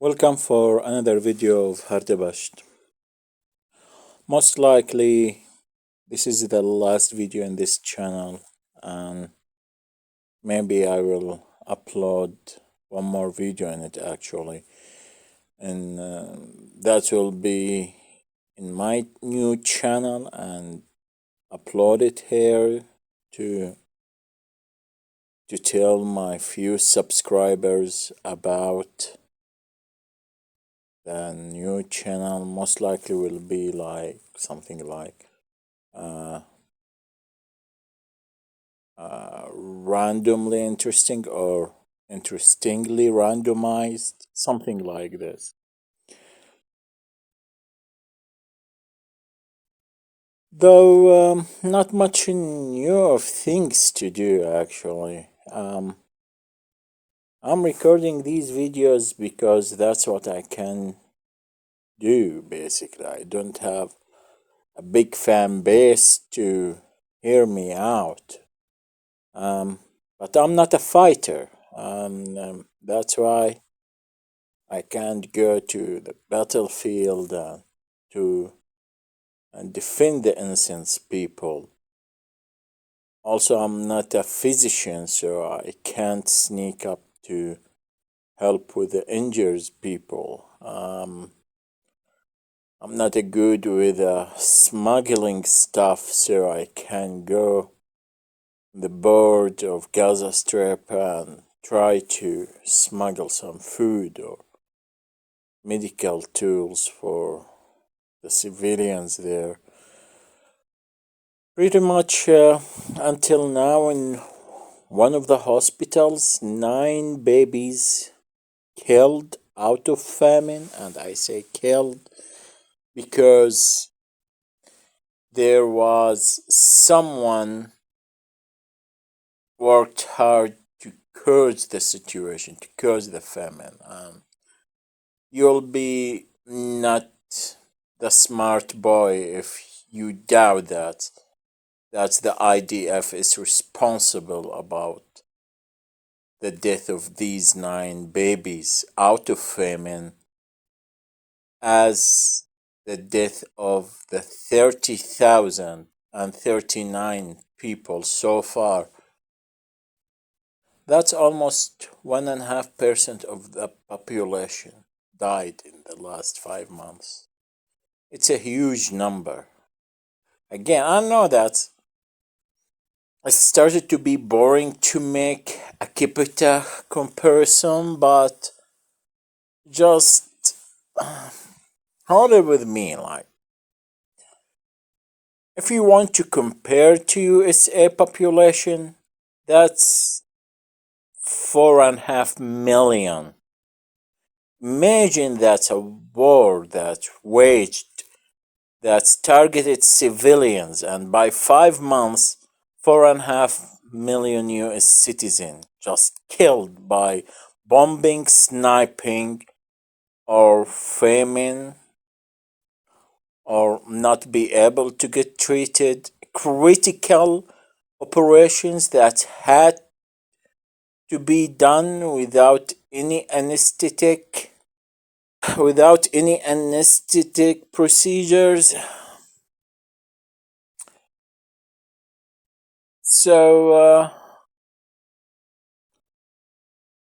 Welcome for another video of Hardabasht. Most likely, this is the last video in this channel, and maybe I will upload one more video in it actually, and that will be in my new channel and upload it here to tell my few subscribers about the new channel. Most likely will be like something like uh, randomly interesting or interestingly randomized, something like this. Though not much new of things to do actually. I'm recording these videos because that's what I can do basically. I don't have a big fan base to hear me out. But I'm not a fighter. That's why I can't go to the battlefield to and defend the innocent people. Also, I'm not a physician, so I can't sneak up to help with the injured people. I'm not a good with smuggling stuff, so I can go the board of Gaza Strip and try to smuggle some food or medical tools for the civilians there. Pretty much until now, in one of the hospitals, 9 babies killed out of famine, and I say killed because there was someone worked hard to curse the situation, to curse the famine. You'll be not the smart boy if you doubt that the IDF is responsible about the death of these 9 babies out of famine, as the death of the 30,039 people so far. That's almost 1.5% of the population died in the last 5 months. It's a huge number. Again, I know that it started to be boring to make a capita comparison, but just hold it with me. Like, if you want to compare to USA population, that's 4.5 million. Imagine that's a war that waged, that's targeted civilians, and by 5 months, 4.5 million US citizens just killed by bombing, sniping, or famine, or not be able to get treated. Critical operations that had to be done without any anesthetic, procedures. So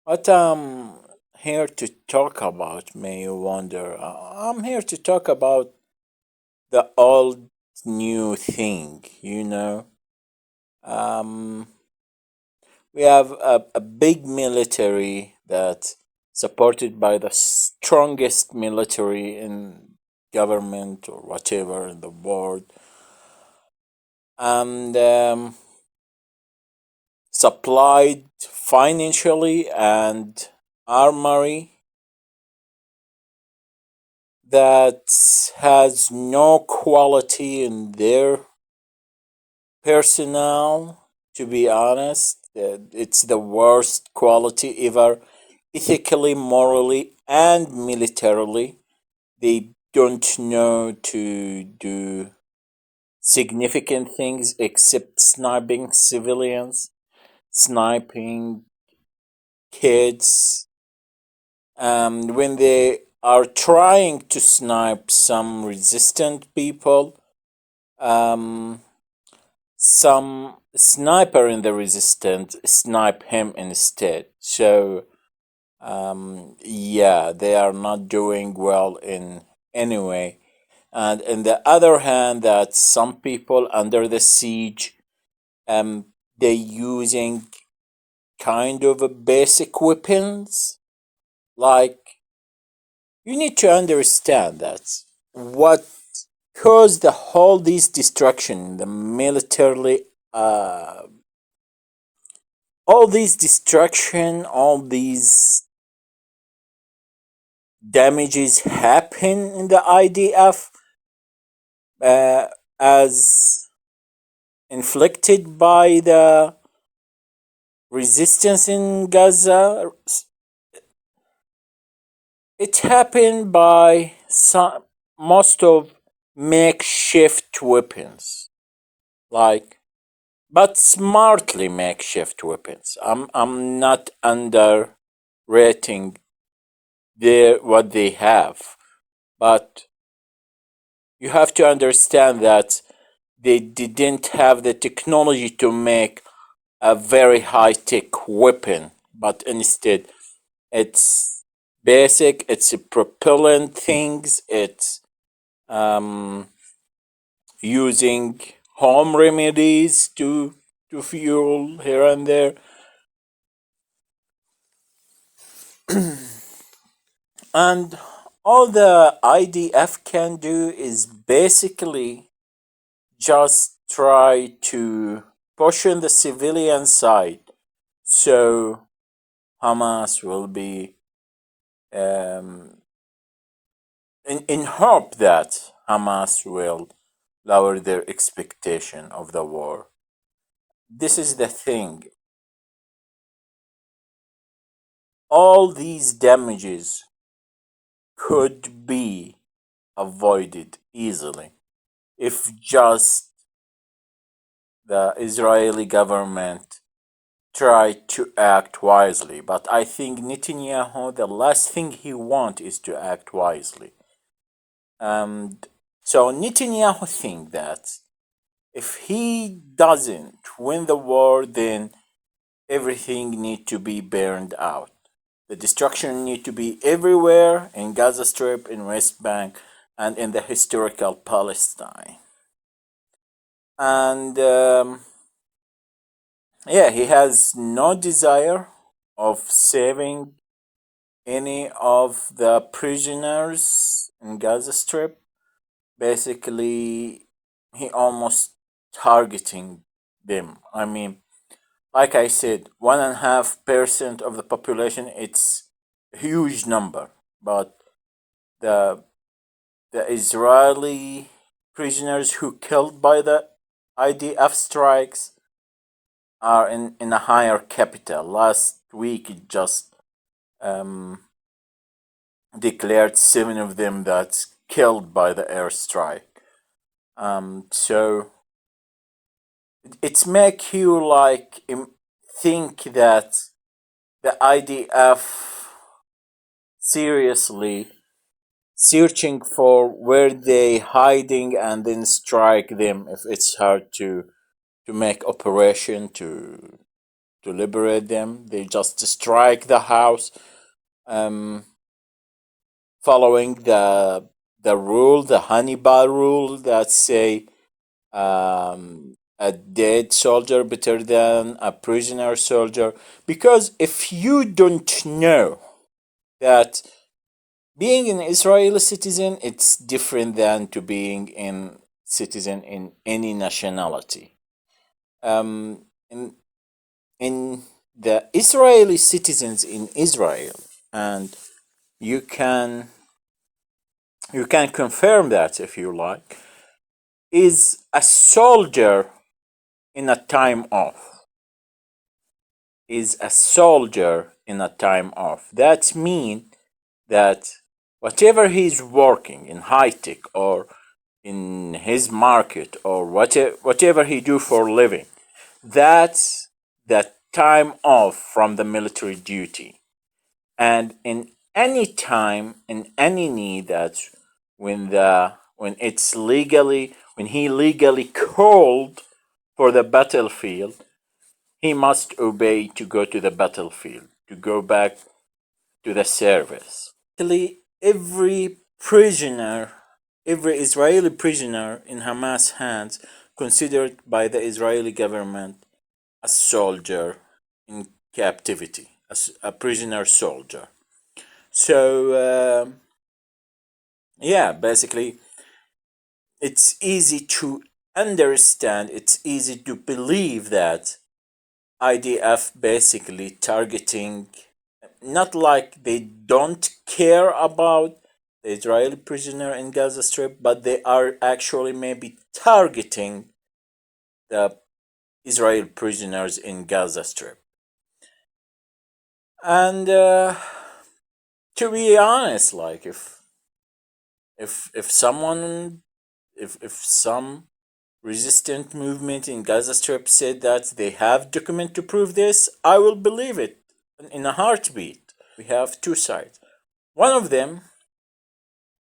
what I'm here to talk about, may you wonder, I'm here to talk about the old new thing, you know. Um, we have a big military that supported by the strongest military in government or whatever in the world, and supplied financially and armory that has no quality in their personnel, to be honest. It's the worst quality ever, ethically, morally, and militarily. They don't know to do significant things except sniping civilians, sniping kids, when they are trying to snipe some resistant people, um, some sniper in the resistance snipe him instead. So yeah, they are not doing well in any way. And on the other hand, that some people under the siege, they using kind of a basic weapons. Like, you need to understand that what caused the whole this destruction, the militarily, uh, all this destruction, all these damages happen in the IDF, uh, as inflicted by the resistance in Gaza. It happened by some, most of makeshift weapons, like, but smartly makeshift weapons. I'm not underrating their what they have, but you have to understand that they didn't have the technology to make a very high tech weapon, but instead it's basic, it's propellant things, it's um, using home remedies to fuel here and there. And all the IDF can do is basically just try to push in the civilian side, so Hamas will be, um, in hope that Hamas will lower their expectation of the war. This is the thing. All these damages could be avoided easily if just the Israeli government tried to act wisely. But I think Netanyahu, the last thing he wants is to act wisely. And so Netanyahu think that if he doesn't win the war, then everything need to be burned out. The destruction need to be everywhere in Gaza Strip, in West Bank, and in the historical Palestine. And yeah, he has no desire of saving any of the prisoners in Gaza Strip. Basically, he almost targeting them. I mean, like I said, 1.5% of the population, it's a huge number, but the the Israeli prisoners who killed by the IDF strikes are in a higher capital. Last week it just um, declared 7 of them that's killed by the airstrike. So it's make you like think that the IDF seriously searching for where they hiding and then strike them if it's hard to make operation to liberate them. They just strike the house, um, following the rule, the Hannibal rule that say, a dead soldier better than a prisoner soldier. Because if you don't know that being an Israeli citizen, it's different than to being in citizen in any nationality. In the Israeli citizens in Israel, and you can you can confirm that if you like, is a soldier in a time off. Is a soldier in a time off. That means that whatever he's working in high tech or in his market or whatever he do for living, that's the time off from the military duty. And in any time and any need that when he legally called for the battlefield, he must obey to go to the battlefield, to go back to the service. Actually, every Israeli prisoner in Hamas hands considered by the Israeli government a soldier in captivity, a prisoner soldier. So yeah, basically, it's easy to understand, it's easy to believe that IDF basically targeting, not like they don't care about the Israeli prisoner in Gaza Strip, but they are actually maybe targeting the Israeli prisoners in Gaza Strip. And to be honest, like if someone if some resistant movement in Gaza Strip said that they have document to prove this, I will believe it in a heartbeat. We have two sides. One of them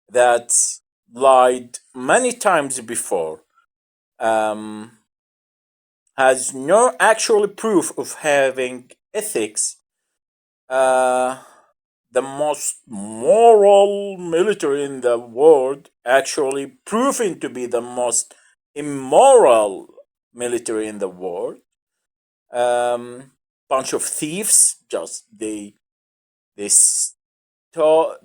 that lied many times before, has no actual proof of having ethics. The most moral military in the world actually proven to be the most immoral military in the world. Bunch of thieves. Just they stole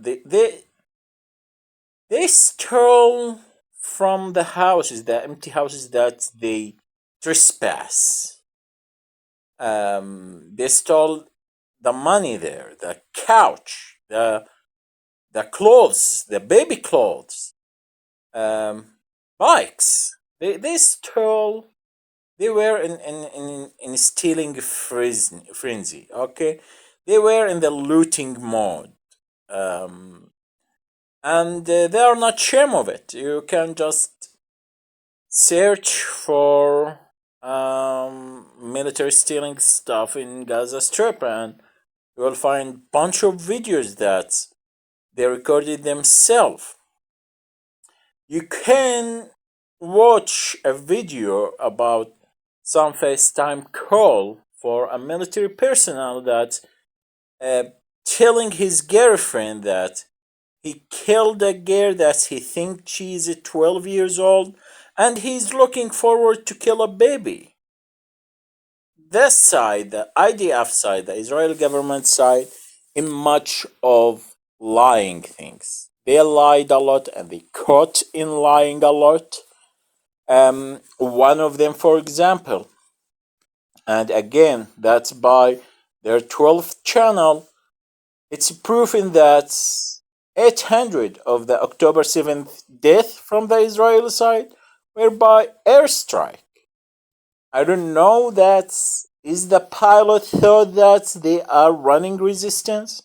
they stole from the houses, the empty houses that they trespass. They stole the money there, the couch, the clothes, the baby clothes, bikes. They stole. They were in stealing frenzy. Okay, they were in the looting mode, and they are not ashamed of it. You can just search for military stealing stuff in Gaza Strip, and you will find bunch of videos that they recorded themselves. You can watch a video about some FaceTime call for a military personnel that uh, telling his girlfriend that he killed a girl that he thinks she's 12 years old and he's looking forward to kill a baby. This side, the IDF side, the Israeli government side, in much of lying things. They lied a lot and they caught in lying a lot. One of them, for example, and again, that's by their 12th channel, it's proven that 800 of the October 7th death from the Israeli side were by airstrike. I don't know that is the pilot thought that they are running resistance,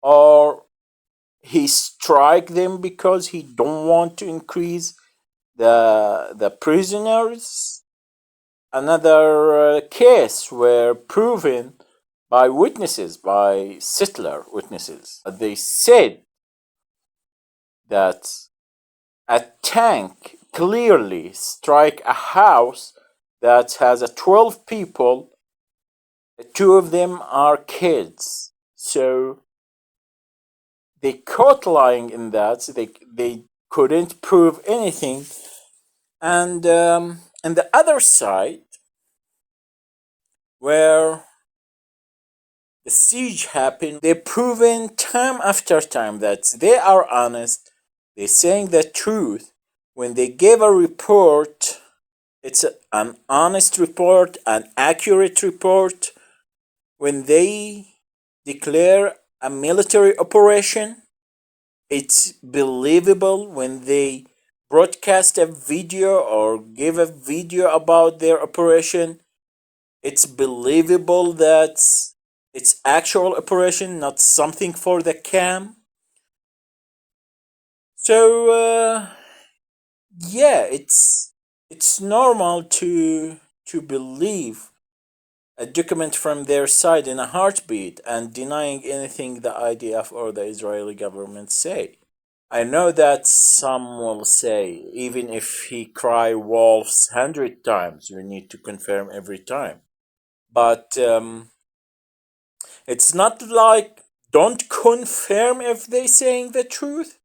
or he strike them because he don't want to increase the prisoners. Another case were proven by witnesses, by settler witnesses. They said that a tank clearly strike a house that has 12 people. Two of them are kids. So they caught lying in that. So they couldn't prove anything. And the other side, where the siege happened, they've proven time after time that they are honest. They're saying the truth. When they gave a report, it's an honest report, an accurate report. When they declare a military operation, it's believable. When they broadcast a video or give a video about their operation, it's believable that it's actual operation, not something for the cam. So yeah, it's normal to believe a document from their side in a heartbeat and denying anything the IDF or the Israeli government say. I know that some will say, even if he cry wolves 100 times, you need to confirm every time. But it's not like don't confirm if they saying the truth.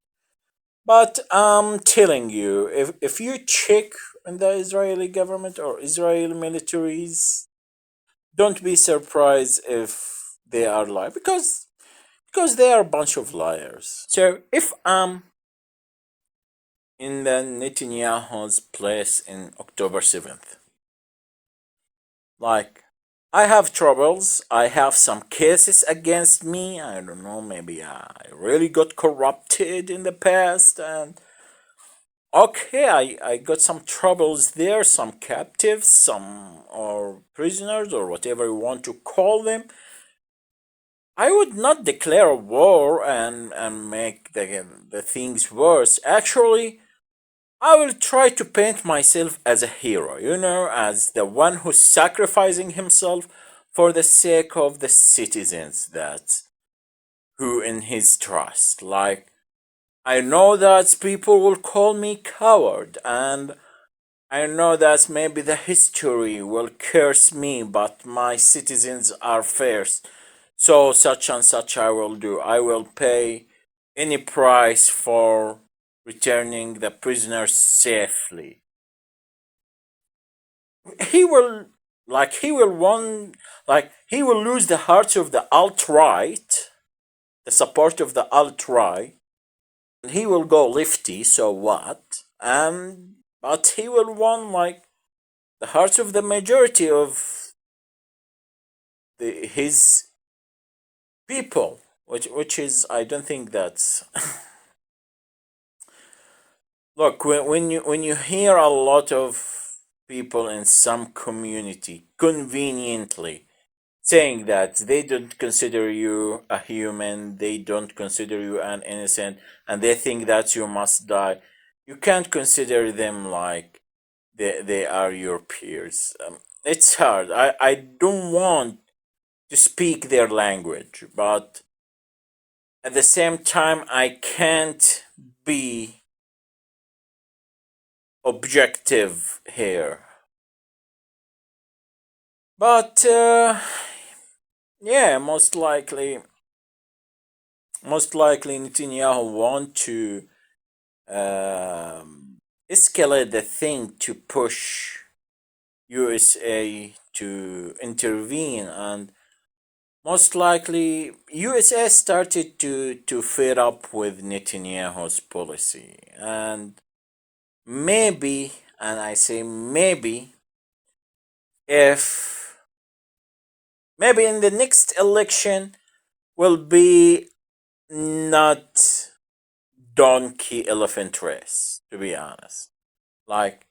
But I'm telling you, if you check in the Israeli government or Israeli militaries, don't be surprised if they are lying because they are a bunch of liars. So if I'm in the Netanyahu's place in October 7th, like I have troubles, I have some cases against me. I don't know, maybe I really got corrupted in the past and okay, I got some troubles there, some captives, some or prisoners or whatever you want to call them. I would not declare a war and make the things worse. Actually, I will try to paint myself as a hero, as the one who's sacrificing himself for the sake of the citizens that who in his trust. Like I know that people will call me coward and I know that maybe the history will curse me, but my citizens are first. So such and such I will do. I will pay any price for returning the prisoners safely. He will he will he will lose the hearts of the alt-right, the support of the alt-right. He will go lefty, so what? But he will won the hearts of the majority of his people, which is I don't think that's look when you hear a lot of people in some community conveniently saying that they don't consider you a human, they don't consider you an innocent, and they think that you must die. You can't consider them like they are your peers. It's hard. I don't want to speak their language, but at the same time, I can't be objective here. But yeah, most likely Netanyahu want to escalate the thing to push USA to intervene, and most likely USA started to fed up with Netanyahu's policy, and maybe, and I say maybe, if maybe in the next election will be not donkey elephant race, to be honest. Like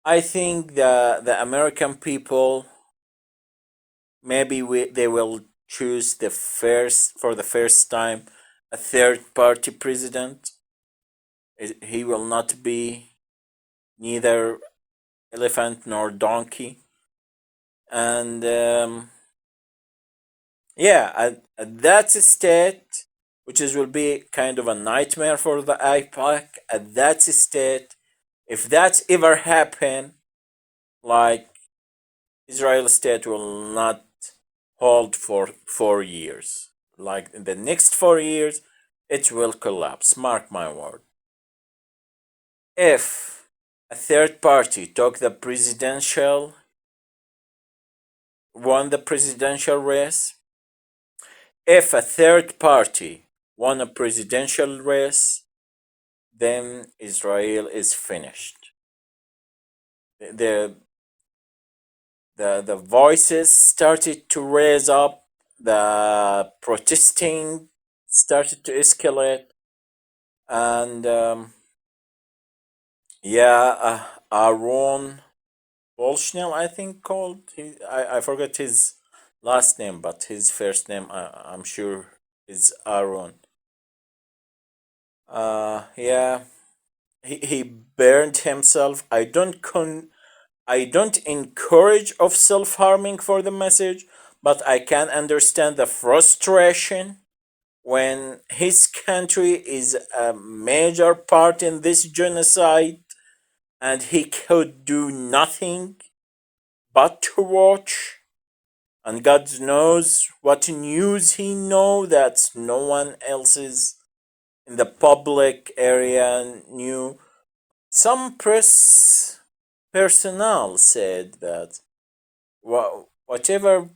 I think the American people maybe they will choose for the first time a third party president. He will not be neither elephant nor donkey, and yeah, at that state, which will be kind of a nightmare for the IPAC. At that state, if that's ever happen, like Israel state will not hold for 4 years. Like in the next 4 years, it will collapse. Mark my word. If a third party won the presidential race, if a third party won a presidential race, then Israel is finished. The the voices started to raise up, the protesting started to escalate, and yeah, Aaron Bolshnell, I think called. I forgot his last name, but his first name I'm sure is Aaron. Yeah, he burned himself. I don't I don't encourage of self-harming for the message, but I can understand the frustration when his country is a major part in this genocide and he could do nothing but to watch. And God knows what news he know that no one else's in the public area knew. Some press personnel said that whatever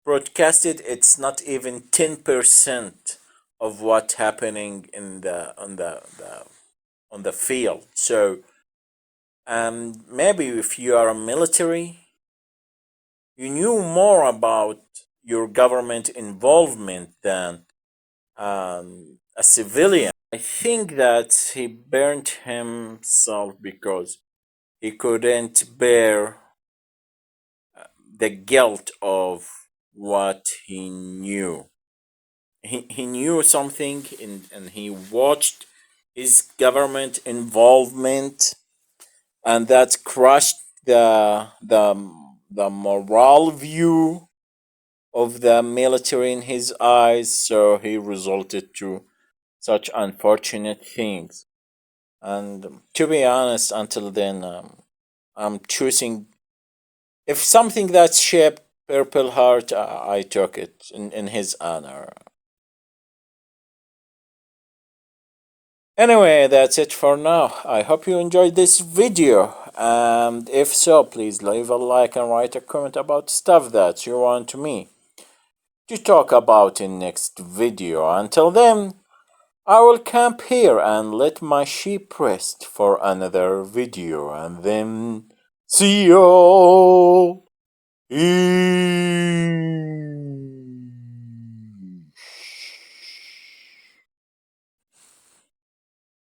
broadcasted, it's not even 10% of what's happening in the on the field. So maybe if you are a military, you knew more about your government involvement than a civilian. I think that he burned himself because he couldn't bear the guilt of what he knew. He knew something and he watched his government involvement, and that crushed the moral view of the military in his eyes, so he resulted to such unfortunate things. And to be honest, until then, I'm choosing, if something that shaped Purple Heart, I took it in his honor. Anyway, that's it for now. I hope you enjoyed this video, and if so, please leave a like and write a comment about stuff that you want me to talk about in next video. Until then, I will camp here and let my sheep rest for another video, and then see you.